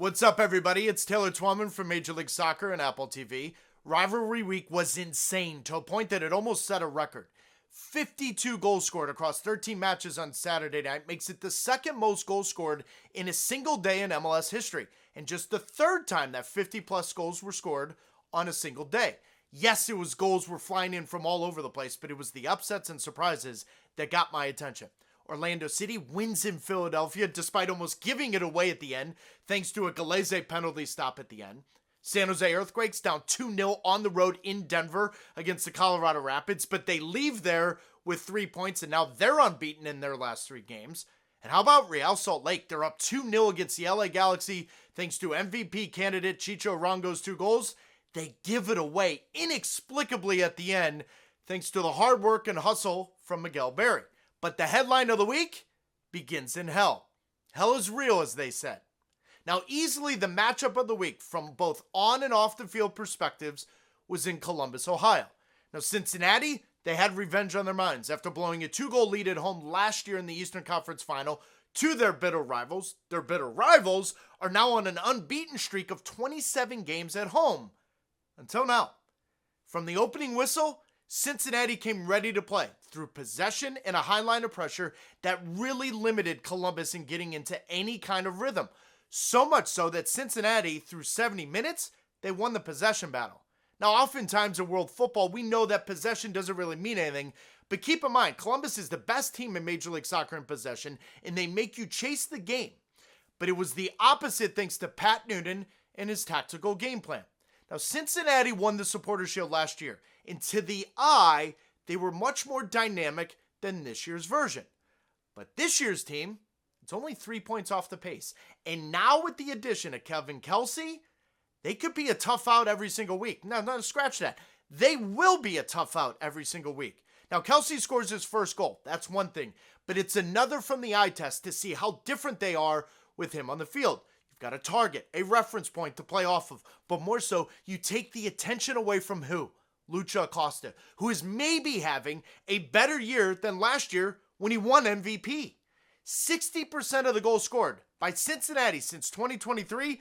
What's up, everybody? It's Taylor Twellman from Major League Soccer and Apple TV. Rivalry Week was insane to a point that it almost set a record. 52 goals scored across 13 matches on Saturday night makes it the second most goals scored in a single day in MLS history, and just the third time that 50-plus goals were scored on a single day. Yes, it was goals were flying in from all over the place, but it was the upsets and surprises that got my attention. Orlando City wins in Philadelphia despite almost giving it away at the end, thanks to a Gallese penalty stop at the end. San Jose Earthquakes down 2-0 on the road in Denver against the Colorado Rapids, but they leave there with 3 points, and now they're unbeaten in their last 3 games. And how about Real Salt Lake? They're up 2-0 against the LA Galaxy thanks to MVP candidate Chicho Arango's 2 goals. They give it away inexplicably at the end thanks to the hard work and hustle from Miguel Berry. But the headline of the week begins in hell. Hell is real, as they said. Now, easily the matchup of the week from both on and off the field perspectives was in Columbus, Ohio. Now, Cincinnati, they had revenge on their minds after blowing a 2-goal lead at home last year in the Eastern Conference Final to their bitter rivals. Their bitter rivals are now on an unbeaten streak of 27 games at home. Until now. From the opening whistle, Cincinnati came ready to play through possession and a high line of pressure that really limited Columbus in getting into any kind of rhythm. So much so that Cincinnati, through 70 minutes, they won the possession battle. Now, oftentimes in world football, we know that possession doesn't really mean anything, but keep in mind, Columbus is the best team in Major League Soccer in possession, and they make you chase the game. But it was the opposite thanks to Pat Noonan and his tactical game plan. Now, Cincinnati won the Supporters' Shield last year, and to the eye, they were much more dynamic than this year's version. But this year's team, it's only 3 points off the pace. And now with the addition of Kevin Kelsey, they could be a tough out every single week. No, scratch that. They will be a tough out every single week. Now, Kelsey scores his first goal. That's one thing. But it's another from the eye test to see how different they are with him on the field. You've got a target, a reference point to play off of. But more so, you take the attention away from who? Luciano Acosta, who is maybe having a better year than last year when he won MVP. 60% of the goals scored by Cincinnati since 2023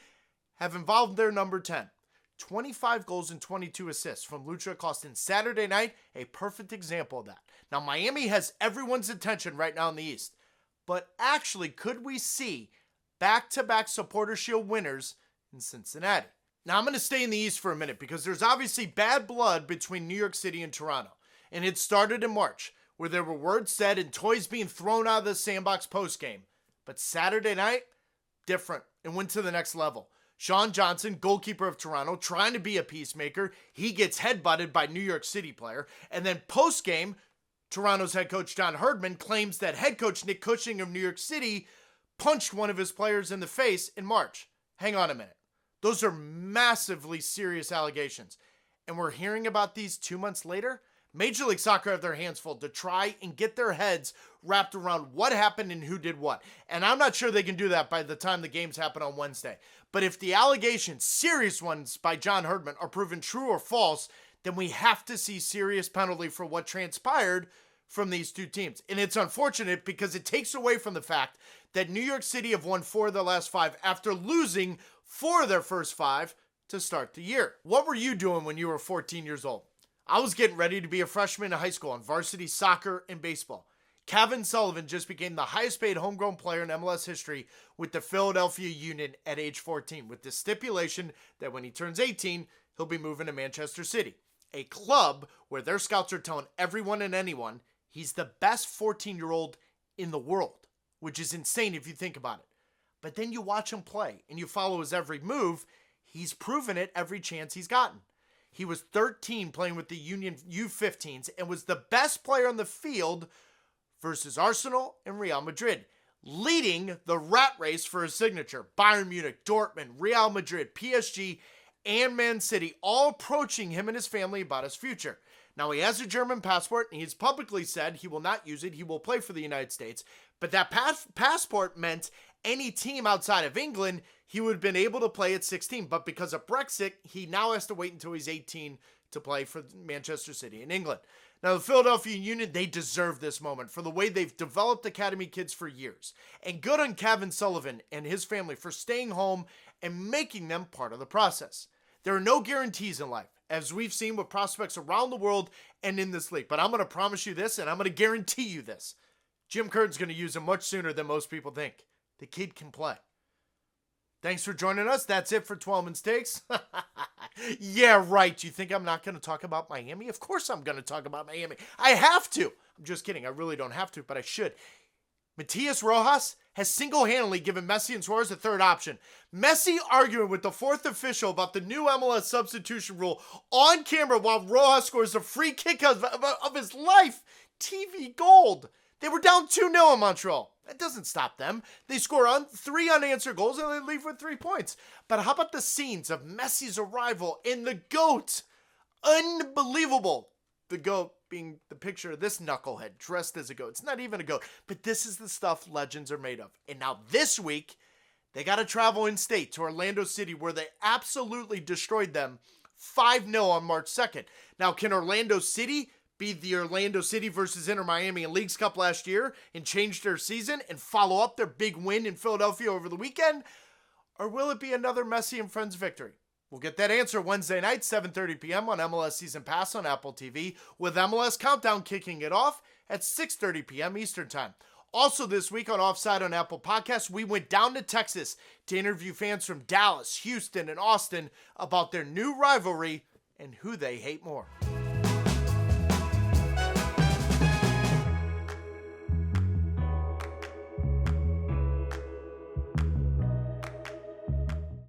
have involved their number 10. 25 goals and 22 assists from Luciano Acosta on Saturday night, a perfect example of that. Now, Miami has everyone's attention right now in the East, but actually, could we see back-to-back Supporters' Shield winners in Cincinnati? Now, I'm going to stay in the East for a minute because there's obviously bad blood between New York City and Toronto, and it started in March, where there were words said and toys being thrown out of the sandbox postgame. But Saturday night, different, and went to the next level. Sean Johnson, goalkeeper of Toronto, trying to be a peacemaker. He gets headbutted by New York City player. And then postgame, Toronto's head coach John Herdman claims that head coach Nick Cushing of New York City punched one of his players in the face in March. Hang on a minute. Those are massively serious allegations. And we're hearing about these 2 months later? Major League Soccer have their hands full to try and get their heads wrapped around what happened and who did what. And I'm not sure they can do that by the time the games happen on Wednesday. But if the allegations, serious ones by John Herdman, are proven true or false, then we have to see serious penalty for what transpired from these two teams. And it's unfortunate because it takes away from the fact that New York City have won 4 of their last 5 after losing 4 of their first 5 to start the year. What were you doing when you were 14 years old? I was getting ready to be a freshman in high school on varsity soccer and baseball. Cavan Sullivan just became the highest paid homegrown player in MLS history with the Philadelphia Union at age 14, with the stipulation that when he turns 18, he'll be moving to Manchester City, a club where their scouts are telling everyone and anyone he's the best 14-year-old in the world, which is insane if you think about it. But then you watch him play and you follow his every move. He's proven it every chance he's gotten. He was 13 playing with the Union U15s and was the best player on the field versus Arsenal and Real Madrid, leading the rat race for his signature. Bayern Munich, Dortmund, Real Madrid, PSG, and Man City all approaching him and his family about his future. Now, he has a German passport, and he's publicly said he will not use it. He will play for the United States. But that passport meant any team outside of England, he would have been able to play at 16. But because of Brexit, he now has to wait until he's 18 to play for Manchester City in England. Now, the Philadelphia Union, they deserve this moment for the way they've developed academy kids for years. And good on Cavan Sullivan and his family for staying home and making them part of the process. There are no guarantees in life, as we've seen with prospects around the world and in this league. But I'm going to promise you this, and I'm going to guarantee you this. Jim Curtin's going to use him much sooner than most people think. The kid can play. Thanks for joining us. That's it for Twellman's Takes. Yeah, right. You think I'm not going to talk about Miami? Of course I'm going to talk about Miami. I have to. I'm just kidding. I really don't have to, but I should. Matias Rojas has single-handedly given Messi and Suarez a third option. Messi arguing with the fourth official about the new MLS substitution rule on camera while Rojas scores a free kick of his life. TV gold. They were down 2-0 in Montreal. That doesn't stop them. They score on 3 unanswered goals and they leave with 3 points. But how about the scenes of Messi's arrival in the GOAT? Unbelievable. The GOAT being the picture of this knucklehead dressed as a goat. It's not even a goat, but this is the stuff legends are made of. And now this week, they got to travel in-state to Orlando City where they absolutely destroyed them 5-0 on March 2nd. Now, can Orlando City be the Orlando City versus Inter Miami in Leagues Cup last year and change their season and follow up their big win in Philadelphia over the weekend? Or will it be another Messi and Friends victory? We'll get that answer Wednesday night, 7:30 p.m. on MLS Season Pass on Apple TV, with MLS Countdown kicking it off at 6:30 p.m. Eastern Time. Also this week on Offside on Apple Podcasts, we went down to Texas to interview fans from Dallas, Houston, and Austin about their new rivalry and who they hate more.